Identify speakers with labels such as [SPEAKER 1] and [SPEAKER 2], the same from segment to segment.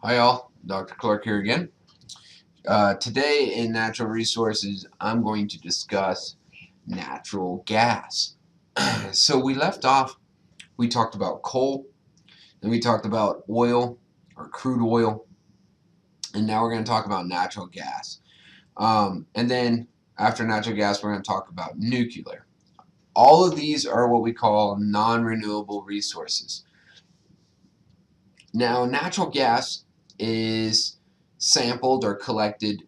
[SPEAKER 1] Hi all, Dr. Clark here again. Today in Natural Resources, I'm going to discuss natural gas. So we left off, we talked about coal, then we talked about oil or crude oil, and now we're going to talk about natural gas. And then after natural gas, we're going to talk about nuclear. All of these are what we call non-renewable resources. Now, natural gas is sampled or collected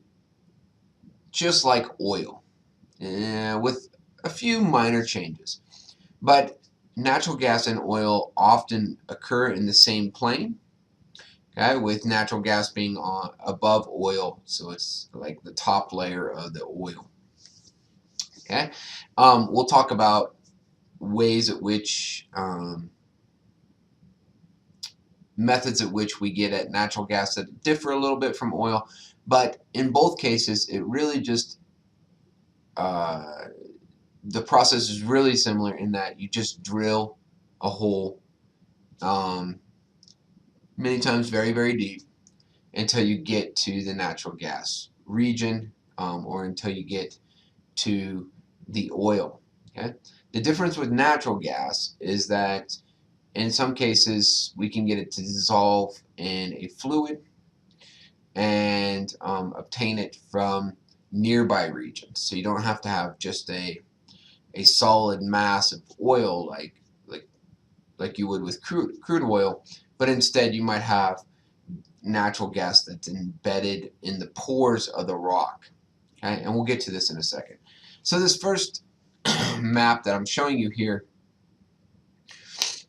[SPEAKER 1] just like oil, with a few minor changes. But natural gas and oil often occur in the same plane, okay, with natural gas being above oil, so it's like the top layer of the oil. Okay, we'll talk about ways at which methods at which we get at natural gas that differ a little bit from oil, but in both cases, it really just uh, the process is really similar in that you just drill a hole, um, many times very, very deep, until you get to the natural gas region, or until you get to the oil. Okay? The difference with natural gas is that in some cases we can get it to dissolve in a fluid and obtain it from nearby regions. So you don't have to have just a solid mass of oil like you would with crude oil, but instead you might have natural gas that's embedded in the pores of the rock. Okay, and we'll get to this in a second. So this first map that I'm showing you here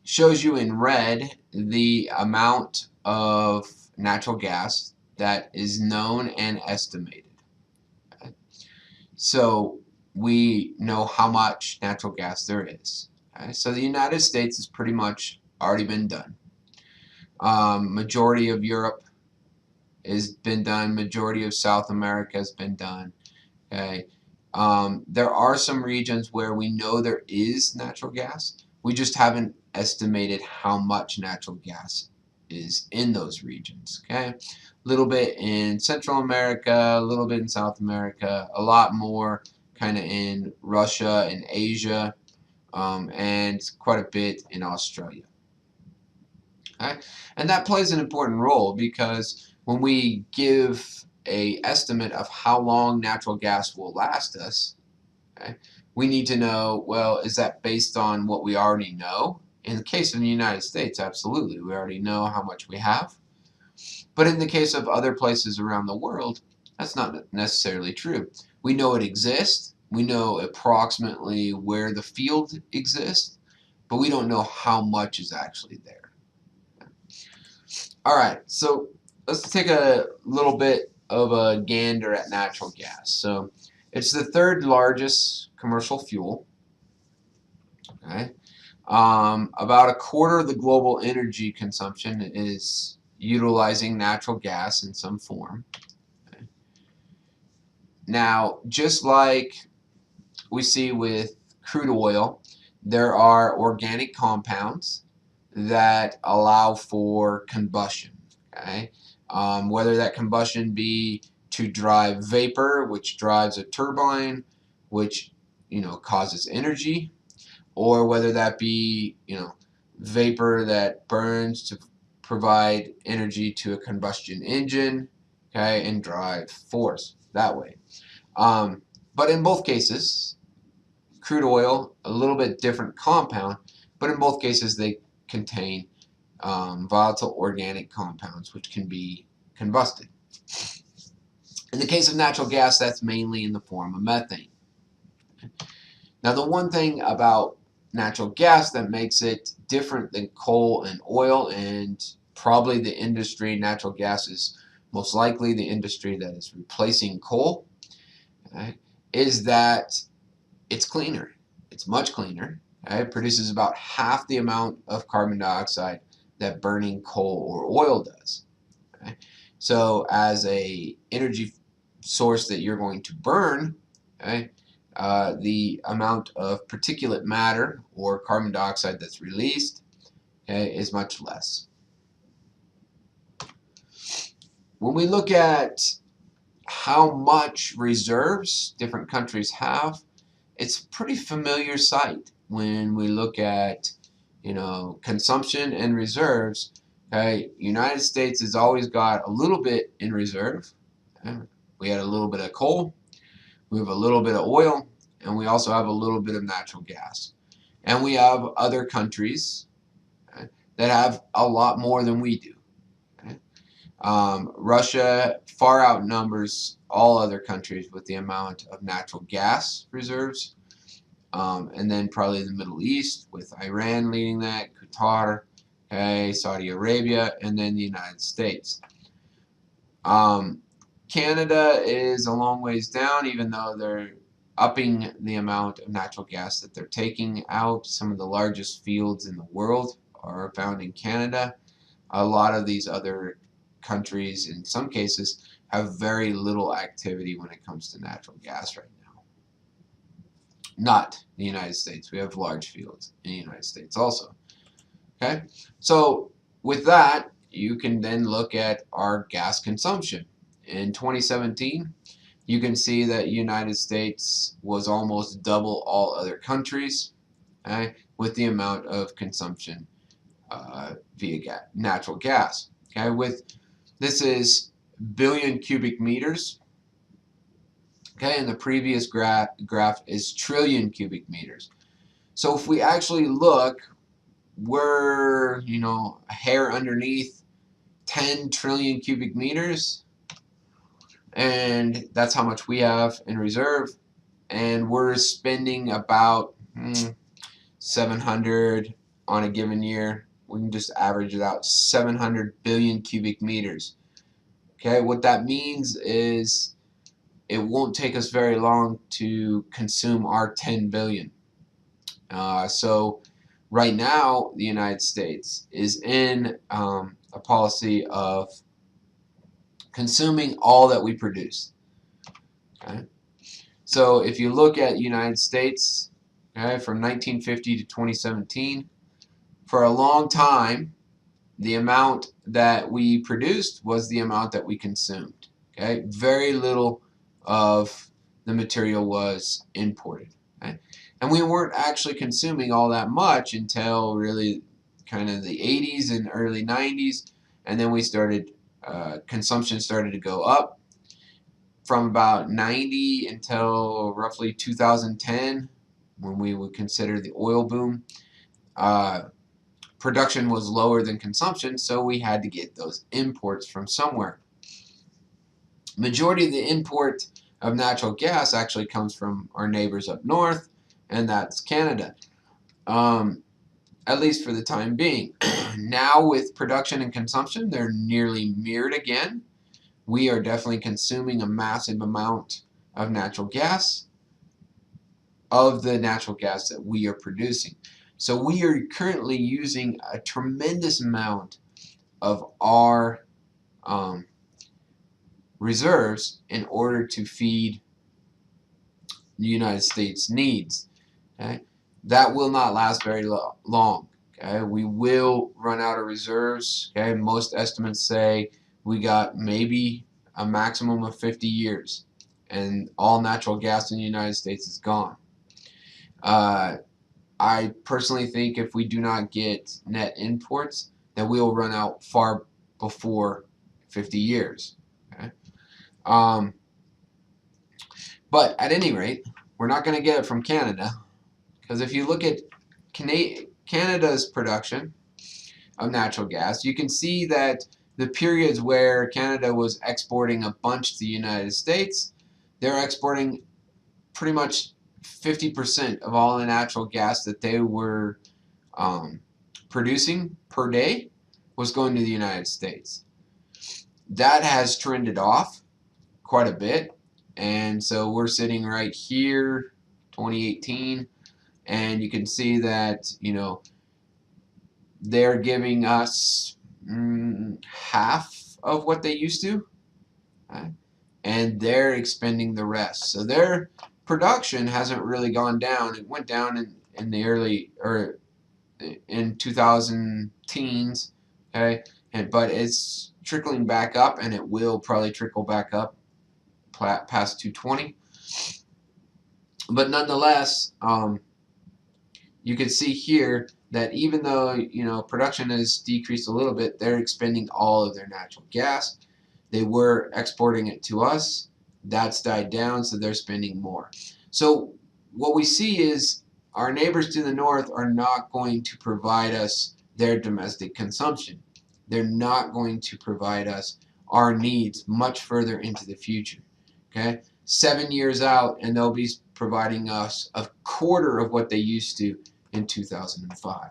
[SPEAKER 1] shows you in red the amount of natural gas that is known and estimated. Okay? So we know how much natural gas there is. Okay? So the United States has pretty much already been done. Majority of Europe has been done. Majority of South America has been done. Okay. There are some regions where we know there is natural gas. We just haven't estimated how much natural gas is in those regions. Okay. A little bit in Central America, a little bit in South America, a lot more kind of in Russia and Asia, and quite a bit in Australia. Okay? And that plays an important role because when we give a estimate of how long natural gas will last us, okay, we need to know, well, is that based on what we already know? In the case of the United States, absolutely. We already know how much we have. But in the case of other places around the world, that's not necessarily true. We know it exists. We know approximately where the field exists, but we don't know how much is actually there. All right, so let's take a little bit of a gander at natural gas. So it's the third largest commercial fuel. Okay, about a quarter of the global energy consumption is utilizing natural gas in some form. Okay. Now, just like we see with crude oil, there are organic compounds that allow for combustion. Okay, whether that combustion be to drive vapor, which drives a turbine, which causes energy, or whether that be vapor that burns to provide energy to a combustion engine, okay, and drive force that way. But in both cases, crude oil, a little bit different compound, but in both cases they contain volatile organic compounds which can be combusted. In the case of natural gas, that's mainly in the form of methane. Now, the one thing about natural gas that makes it different than coal and oil, and probably the industry, natural gas is most likely the industry that is replacing coal, okay, is that it's cleaner. It's much cleaner. Okay? It produces about half the amount of carbon dioxide that burning coal or oil does. Okay? So as a energy source that you're going to burn, okay, the amount of particulate matter or carbon dioxide that's released, okay, is much less. when we look at how much reserves different countries have, it's a pretty familiar sight when we look at, consumption and reserves. Okay, United States has always got a little bit in reserve. Okay? We had a little bit of coal, we have a little bit of oil, and we also have a little bit of natural gas. And we have other countries, okay, that have a lot more than we do. Okay? Russia far outnumbers all other countries with the amount of natural gas reserves. And then probably the Middle East with Iran leading that, Qatar, okay, Saudi Arabia, and then the United States. Canada is a long ways down, even though they're upping the amount of natural gas that they're taking out. Some of the largest fields in the world are found in Canada. A lot of these other countries, in some cases, have very little activity when it comes to natural gas right now. Not the United States. We have large fields in the United States also. Okay, so with that, you can then look at our gas consumption. In 2017, you can see that United States was almost double all other countries, okay, with the amount of consumption via natural gas. Okay, this is billion cubic meters. Okay, and the previous graph is trillion cubic meters. So if we actually look, we're, a hair underneath 10 trillion cubic meters, and that's how much we have in reserve, and we're spending about 700 on a given year. We can just average it out, 700 billion cubic meters. Okay, what that means is it won't take us very long to consume our 10 billion. So right now, the United States is in a policy of consuming all that we produce. Okay? So if you look at United States, okay, from 1950 to 2017, for a long time, the amount that we produced was the amount that we consumed. Okay? Very little of the material was imported. Okay? And we weren't actually consuming all that much until really kind of the 80s and early 90s, and then we started, consumption started to go up from about 90 until roughly 2010, when we would consider the oil boom. Production was lower than consumption, so we had to get those imports from somewhere. Majority of the import of natural gas actually comes from our neighbors up north, and that's Canada, at least for the time being. Now with production and consumption, they're nearly mirrored again. We are definitely consuming a massive amount of natural gas, of the natural gas that we are producing. So we are currently using a tremendous amount of our reserves in order to feed the United States needs. Okay? That will not last very long. Okay? We will run out of reserves. Okay? Most estimates say we got maybe a maximum of 50 years, and all natural gas in the United States is gone. I personally think if we do not get net imports, that we will run out far before 50 years. Okay? But at any rate, we're not going to get it from Canada, because if you look at Canada's production of natural gas, you can see that the periods where Canada was exporting a bunch to the United States, they're exporting pretty much 50% of all the natural gas that they were producing per day was going to the United States. That has trended off quite a bit, and so we're sitting right here, 2018, and you can see that, they're giving us half of what they used to, okay? And they're expending the rest. So their production hasn't really gone down. It went down in the early, or in 2000 teens, okay, but it's trickling back up, and it will probably trickle back up past 220. But nonetheless, you can see here that even though production has decreased a little bit, they're expending all of their natural gas. They were exporting it to us. That's died down, so they're spending more. So what we see is our neighbors to the north are not going to provide us their domestic consumption. They're not going to provide us our needs much further into the future. Okay, 7 years out, and they'll be providing us a quarter of what they used to in 2005.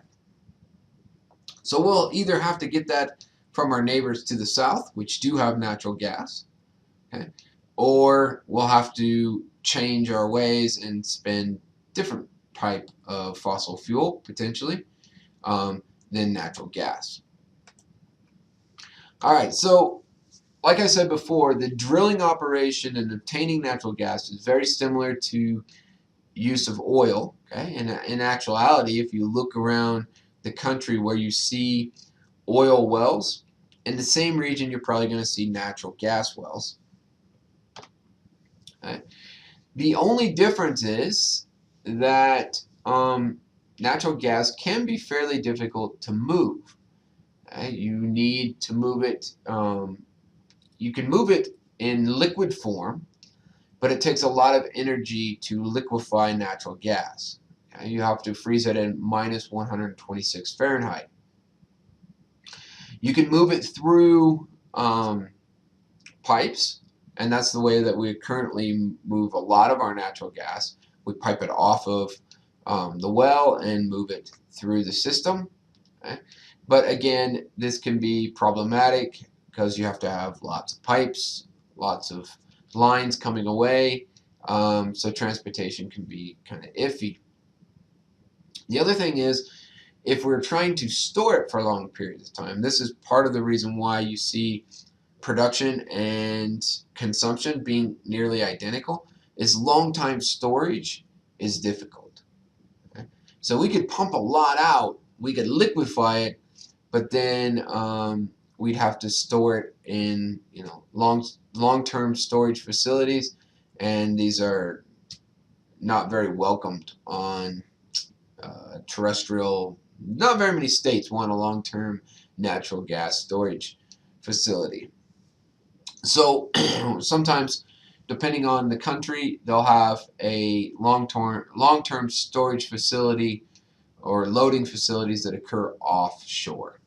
[SPEAKER 1] So we'll either have to get that from our neighbors to the south, which do have natural gas, okay, or we'll have to change our ways and spend different type of fossil fuel potentially than natural gas. All right, so like I said before, the drilling operation and obtaining natural gas is very similar to use of oil. Okay, and in actuality, if you look around the country where you see oil wells, in the same region you're probably going to see natural gas wells. Okay. The only difference is that natural gas can be fairly difficult to move. Okay. You need to move it. You can move it in liquid form, but it takes a lot of energy to liquefy natural gas. Okay. You have to freeze it at minus 126 Fahrenheit. You can move it through pipes, and that's the way that we currently move a lot of our natural gas. We pipe it off of the well and move it through the system. Okay? But again, this can be problematic because you have to have lots of pipes, lots of lines coming away, so transportation can be kind of iffy. The other thing is, if we're trying to store it for long periods of time, this is part of the reason why you see production and consumption being nearly identical, is long time storage is difficult. Okay? So we could pump a lot out, we could liquefy it, but then we'd have to store it in long-term storage facilities, and these are not very welcomed on terrestrial. Not very many states want a long-term natural gas storage facility. So sometimes, depending on the country, they'll have a long-term storage facility or loading facilities that occur offshore.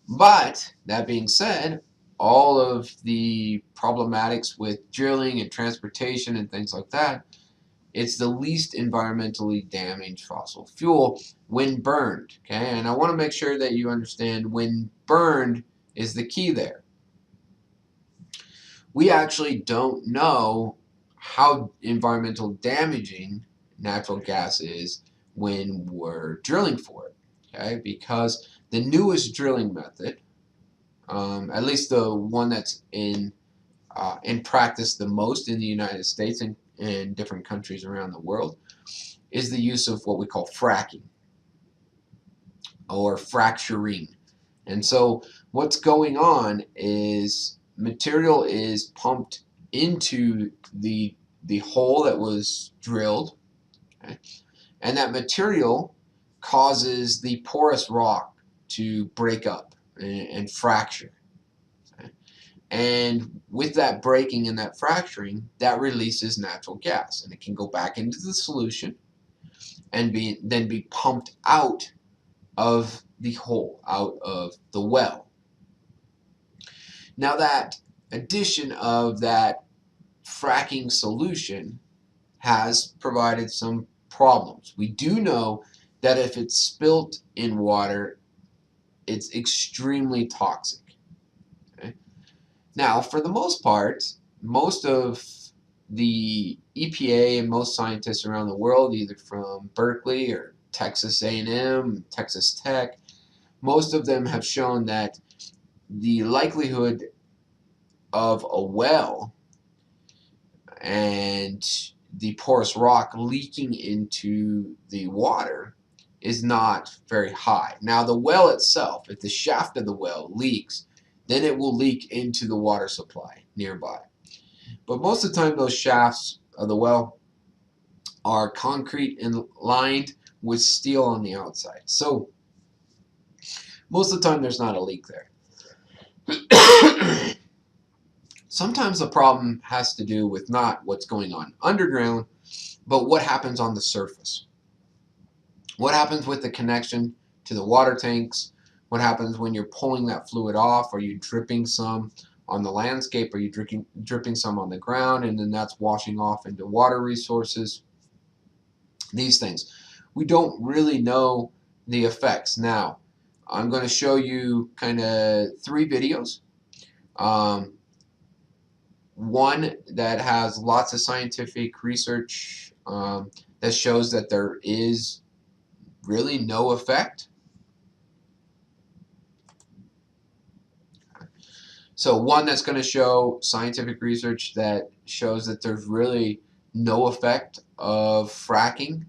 [SPEAKER 1] But that being said, all of the problematics with drilling and transportation and things like that, it's the least environmentally damaged fossil fuel when burned. Okay, and I want to make sure that you understand when burned is the key there. We actually don't know how environmental damaging natural gas is when we're drilling for it. Okay, because the newest drilling method, at least the one that's in practice the most in the United States and in different countries around the world, is the use of what we call fracking or fracturing. And so what's going on is material is pumped into the hole that was drilled, okay? And that material causes the porous rock to break up and fracture. Okay? And with that breaking and that fracturing, that releases natural gas, and it can go back into the solution and then be pumped out of the hole, out of the well. Now that addition of that fracking solution has provided some problems. We do know that if it's spilt in water, it's extremely toxic. Okay? Now, for the most part, most of the EPA and most scientists around the world, either from Berkeley or Texas A&M, Texas Tech, most of them have shown that the likelihood of a well and the porous rock leaking into the water is not very high. Now the well itself, if the shaft of the well leaks, then it will leak into the water supply nearby. But most of the time those shafts of the well are concrete and lined with steel on the outside. So most of the time there's not a leak there. Sometimes the problem has to do with not what's going on underground, but what happens on the surface. What happens with the connection to the water tanks? What happens when you're pulling that fluid off? Are you dripping some on the landscape? Are you dripping some on the ground, and then that's washing off into water resources? These things. We don't really know the effects. Now, I'm going to show you kind of 3 videos. One that has lots of scientific research that shows that there is really no effect. So one that's going to show scientific research that shows that there's really no effect of fracking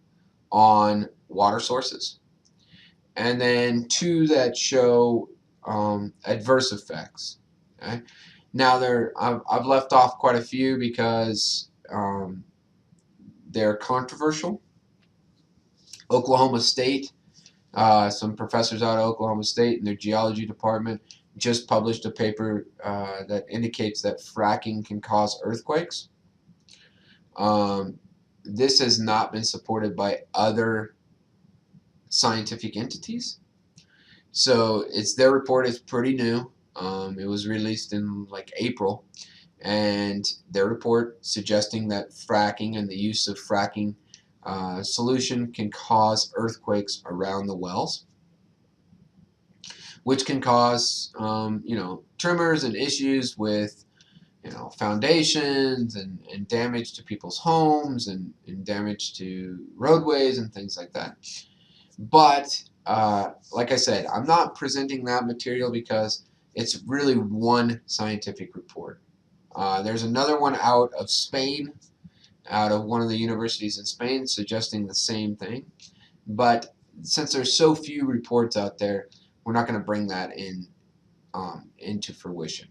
[SPEAKER 1] on water sources. And then 2 that show adverse effects. Okay? Now I've left off quite a few because they're controversial. Oklahoma State, some professors out of Oklahoma State in their geology department just published a paper that indicates that fracking can cause earthquakes. This has not been supported by other scientific entities. So their report is pretty new. It was released in like April, and their report suggesting that fracking and the use of fracking solution can cause earthquakes around the wells, which can cause tremors and issues with foundations and damage to people's homes and damage to roadways and things like that. But like I said, I'm not presenting that material because it's really one scientific report. There's another one out of Spain, out of one of the universities in Spain, suggesting the same thing. But since there's so few reports out there, we're not going to bring that into fruition.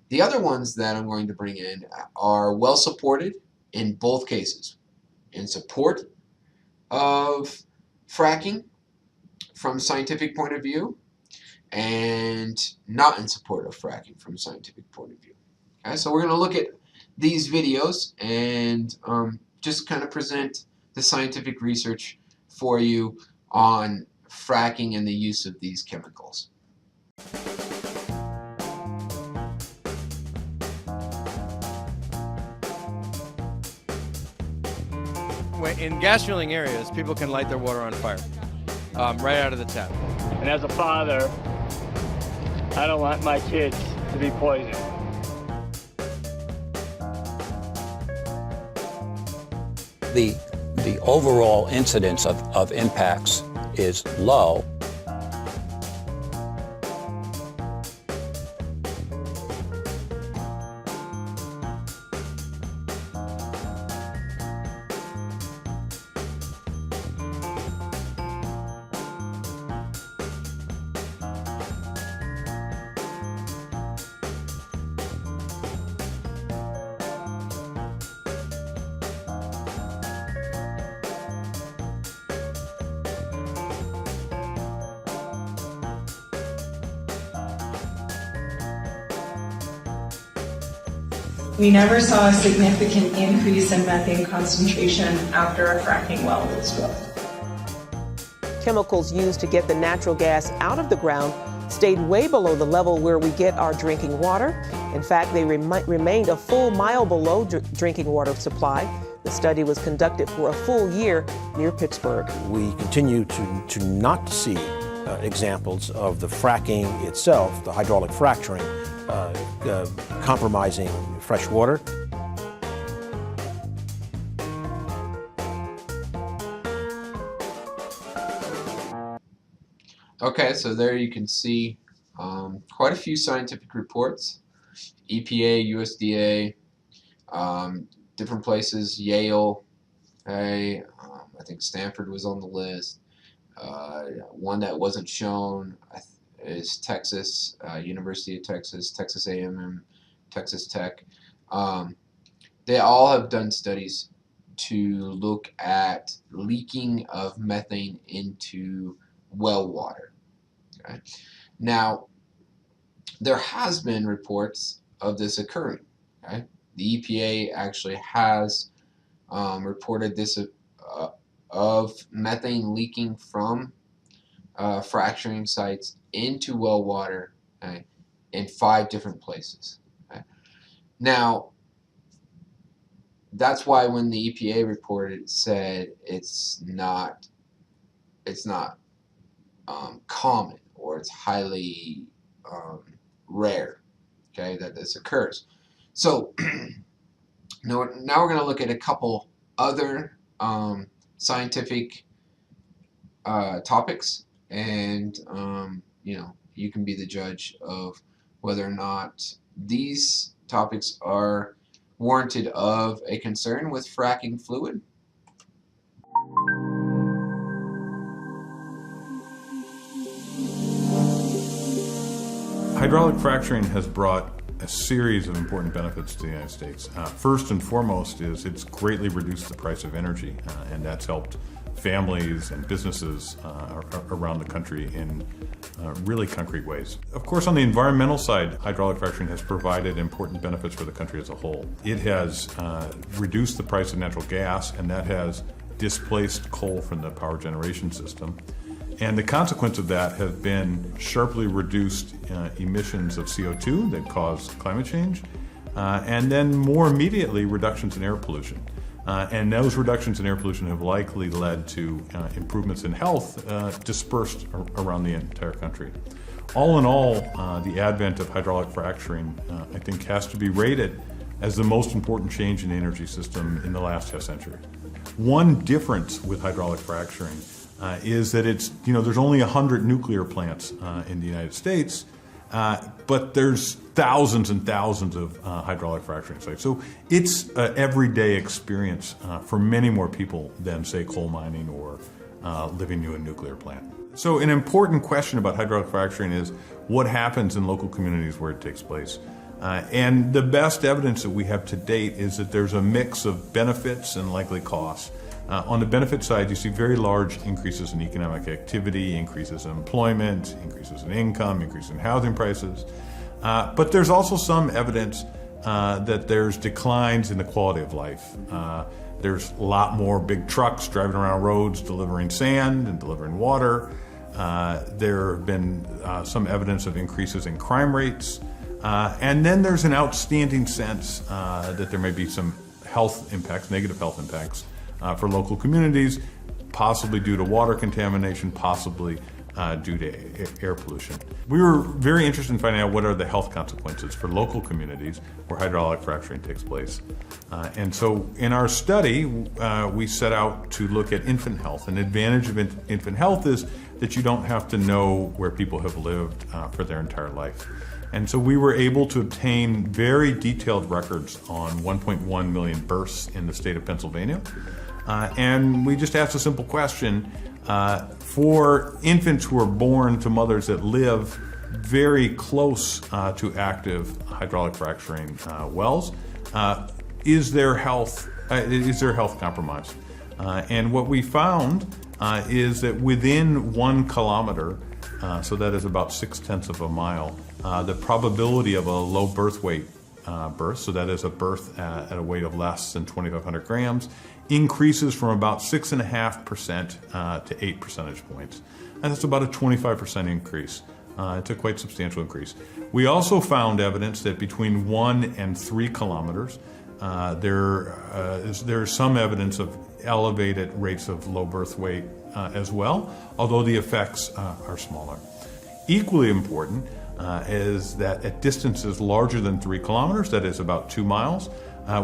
[SPEAKER 1] The other ones that I'm going to bring in are well supported in both cases, in support of fracking from a scientific point of view, and not in support of fracking from a scientific point of view. Okay, so we're going to look at these videos and just kind of present the scientific research for you on fracking and the use of these chemicals.
[SPEAKER 2] In gas drilling areas, people can light their water on fire right out of the tap.
[SPEAKER 3] And as a father, I don't want my kids to be poisoned.
[SPEAKER 4] The overall incidence of impacts is low.
[SPEAKER 5] We never saw a significant increase in methane concentration after a fracking well was drilled.
[SPEAKER 6] Chemicals used to get the natural gas out of the ground stayed way below the level where we get our drinking water. In fact, they remained a full mile below drinking water supply. The study was conducted for a full year near Pittsburgh.
[SPEAKER 7] We continue to not see examples of the fracking itself, the hydraulic fracturing, compromising fresh water.
[SPEAKER 1] Okay, so there you can see quite a few scientific reports. EPA, USDA, different places, Yale, okay, I think Stanford was on the list. One that wasn't shown is Texas, University of Texas, Texas A&M, Texas Tech. They all have done studies to look at leaking of methane into well water. Okay? Now, there has been reports of this occurring. Okay? The EPA actually has reported this of methane leaking from fracturing sites into well water, okay, in 5 different places. Okay? Now, that's why when the EPA reported, it said it's not common, or it's highly rare, okay, that this occurs. So now we're going to look at a couple other scientific topics, and you can be the judge of whether or not these topics are warranted of a concern with fracking fluid.
[SPEAKER 8] Hydraulic fracturing has brought a series of important benefits to the United States. First and foremost is it's greatly reduced the price of energy, and that's helped families and businesses around the country in really concrete ways. Of course, on the environmental side, hydraulic fracturing has provided important benefits for the country as a whole. It has reduced the price of natural gas, and that has displaced coal from the power generation system. And the consequence of that has been sharply reduced emissions of CO2 that cause climate change, and then more immediately reductions in air pollution. And those reductions in air pollution have likely led to improvements in health dispersed around the entire country. All in all, the advent of hydraulic fracturing, I think, has to be rated as the most important change in the energy system in the last half century. One difference with hydraulic fracturing is that there's only 100 nuclear plants in the United States, but there's thousands and thousands of hydraulic fracturing sites. So it's an everyday experience for many more people than, say, coal mining or living near a nuclear plant. So an important question about hydraulic fracturing is what happens in local communities where it takes place. And the best evidence that we have to date is that there's a mix of benefits and likely costs. On the benefit side, you see very large increases in economic activity, increases in employment, increases in income, increases in housing prices. But there's also some evidence that there's declines in the quality of life. There's a lot more big trucks driving around roads delivering sand and delivering water. There have been some evidence of increases in crime rates. And then there's an outstanding sense that there may be some health impacts, negative health impacts, for local communities, possibly due to water contamination, possibly due to air pollution. We were very interested in finding out what are the health consequences for local communities where hydraulic fracturing takes place. And so in our study, we set out to look at infant health. An advantage of infant health is that you don't have to know where people have lived for their entire life. And so we were able to obtain very detailed records on 1.1 million births in the state of Pennsylvania. And we just asked a simple question. For infants who are born to mothers that live very close to active hydraulic fracturing wells, is their health compromised? And what we found is that within 1 kilometer, so that is about 0.6 of a mile, the probability of a low birth weight birth, so that is a birth at a weight of less than 2,500 grams, increases from about 6.5% to 8 percentage points. And that's about a 25% increase. It's a quite substantial increase. We also found evidence that between 1 and 3 kilometers, there is some evidence of elevated rates of low birth weight as well, although the effects are smaller. Equally important is that at distances larger than 3 kilometers, that is about 2 miles,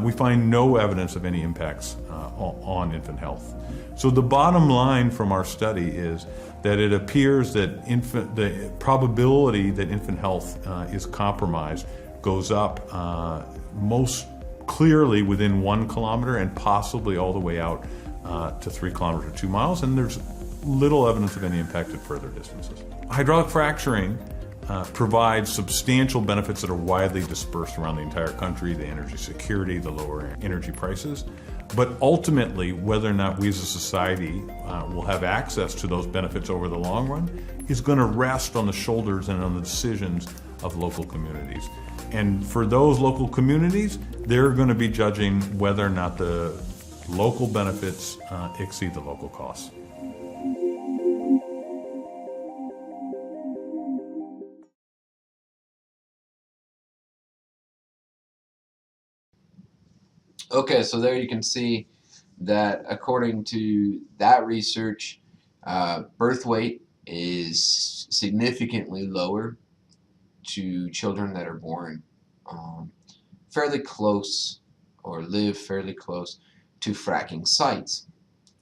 [SPEAKER 8] we find no evidence of any impacts on infant health. So the bottom line from our study is that it appears that the probability that infant health is compromised goes up most clearly within 1 kilometer and possibly all the way out to 3 kilometers or 2 miles. And there's little evidence of any impact at further distances. Hydraulic fracturing provides substantial benefits that are widely dispersed around the entire country, the energy security, the lower energy prices. But ultimately, whether or not we as a society will have access to those benefits over the long run is going to rest on the shoulders and on the decisions of local communities. And for those local communities, they're going to be judging whether or not the local benefits exceed the local costs.
[SPEAKER 1] Okay, so there you can see that according to that research, birth weight is significantly lower to children that are born fairly close or live fairly close to fracking sites.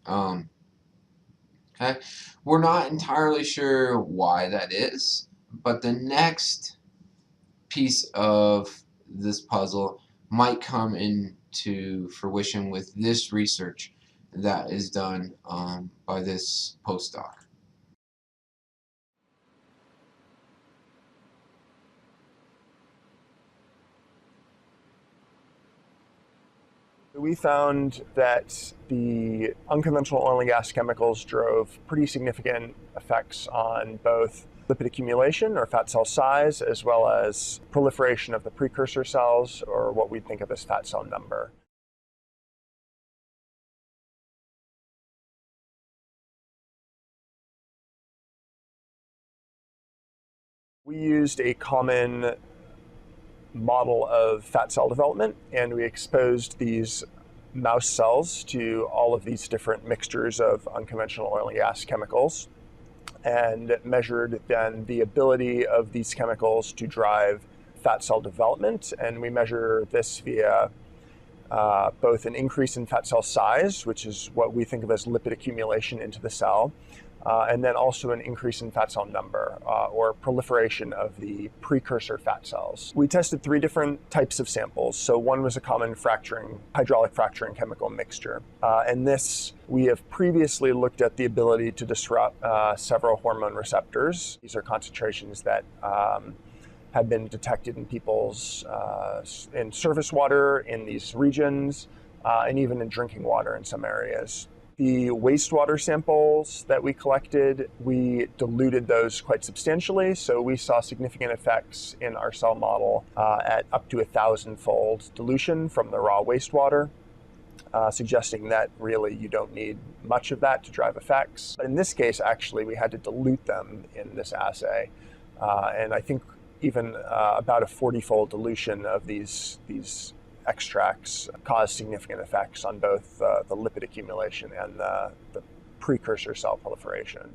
[SPEAKER 1] Okay, we're not entirely sure why that is, but the next piece of this puzzle might come into fruition with this research that is done by this postdoc.
[SPEAKER 9] We found that the unconventional oil and gas chemicals drove pretty significant effects on both lipid accumulation or fat cell size, as well as proliferation of the precursor cells, or what we think of as fat cell number. We used a common model of fat cell development, and we exposed these mouse cells to all of these different mixtures of unconventional oil and gas chemicals, and measured then the ability of these chemicals to drive fat cell development. And we measure this via both an increase in fat cell size, which is what we think of as lipid accumulation into the cell, and then also an increase in fat cell number, or proliferation of the precursor fat cells. We tested 3 different types of samples. So one was a common hydraulic fracturing chemical mixture. And this, we have previously looked at the ability to disrupt several hormone receptors. These are concentrations that have been detected in people's, in surface water in these regions, and even in drinking water in some areas. The wastewater samples that we collected, we diluted those quite substantially, so we saw significant effects in our cell model at up to 1,000-fold dilution from the raw wastewater, suggesting that really you don't need much of that to drive effects. But in this case, actually, we had to dilute them in this assay, and I think even about a 40-fold dilution of these extracts cause significant effects on both the lipid accumulation and the precursor cell proliferation.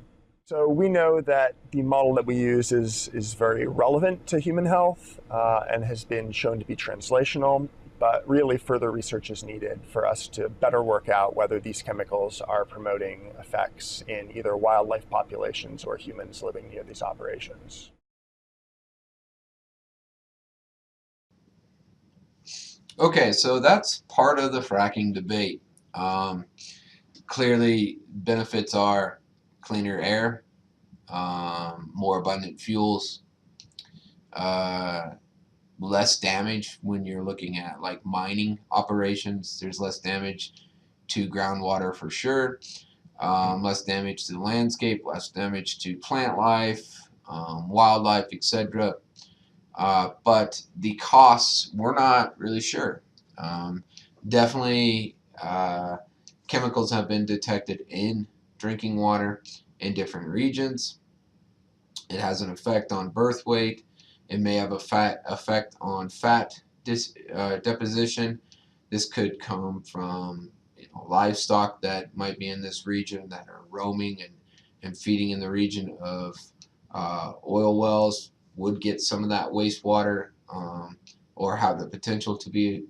[SPEAKER 9] So we know that the model that we use is very relevant to human health and has been shown to be translational, but really further research is needed for us to better work out whether these chemicals are promoting effects in either wildlife populations or humans living near these operations.
[SPEAKER 1] Okay, so that's part of the fracking debate. Clearly, benefits are cleaner air, more abundant fuels, less damage when you're looking at like mining operations. There's less damage to groundwater for sure, less damage to the landscape, less damage to plant life, wildlife, etc. But the costs, we're not really sure. Definitely chemicals have been detected in drinking water in different regions. It has an effect on birth weight. It may have a effect on fat deposition. This could come from livestock that might be in this region that are roaming and feeding in the region of oil wells, would get some of that wastewater or have the potential to be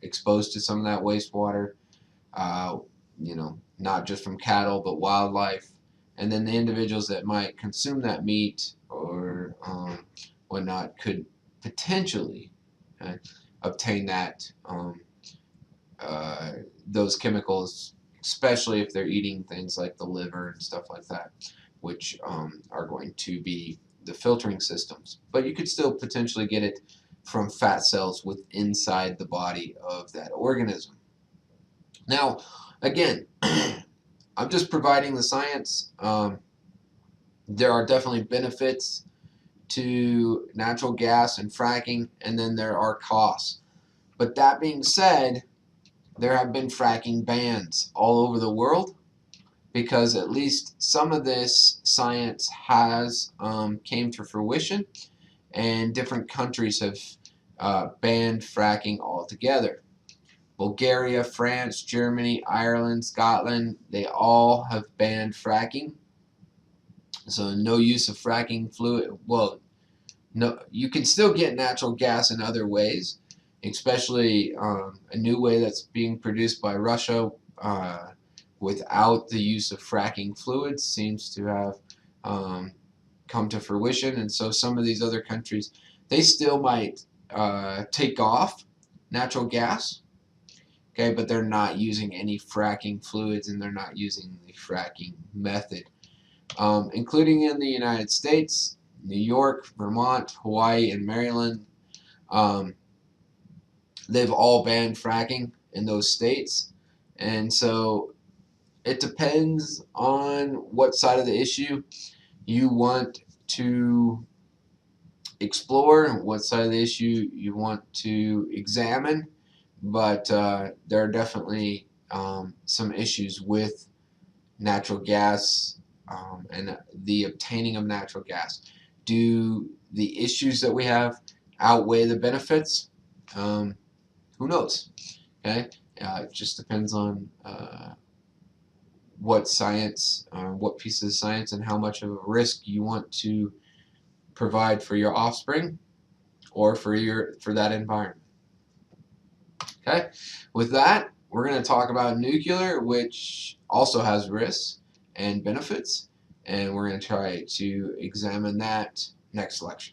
[SPEAKER 1] exposed to some of that wastewater, not just from cattle but wildlife. And then the individuals that might consume that meat or whatnot could potentially obtain that those chemicals especially if they're eating things like the liver and stuff like that, which are going to be the filtering systems. But you could still potentially get it from fat cells within inside the body of that organism. Now, again, I'm just providing the science. There are definitely benefits to natural gas and fracking, and then there are costs. But that being said, there have been fracking bans all over the world because at least some of this science has came to fruition, and different countries have banned fracking altogether. Bulgaria, France, Germany, Ireland, Scotland, they all have banned fracking. So no use of fracking fluid. Well, no, you can still get natural gas in other ways, especially a new way that's being produced by Russia without the use of fracking fluids seems to have come to fruition. And so some of these other countries, they still might take off natural gas, okay, but they're not using any fracking fluids and they're not using the fracking method. Including in the United States, New York, Vermont, Hawaii, and Maryland. They've all banned fracking in those states. And so it depends on what side of the issue you want to explore, what side of the issue you want to examine. But there are definitely some issues with natural gas and the obtaining of natural gas. Do the issues that we have outweigh the benefits? Who knows? Okay, it just depends on what science, what piece of science, and how much of a risk you want to provide for your offspring or for that environment. Okay, with that, we're going to talk about nuclear, which also has risks and benefits, and we're going to try to examine that next lecture.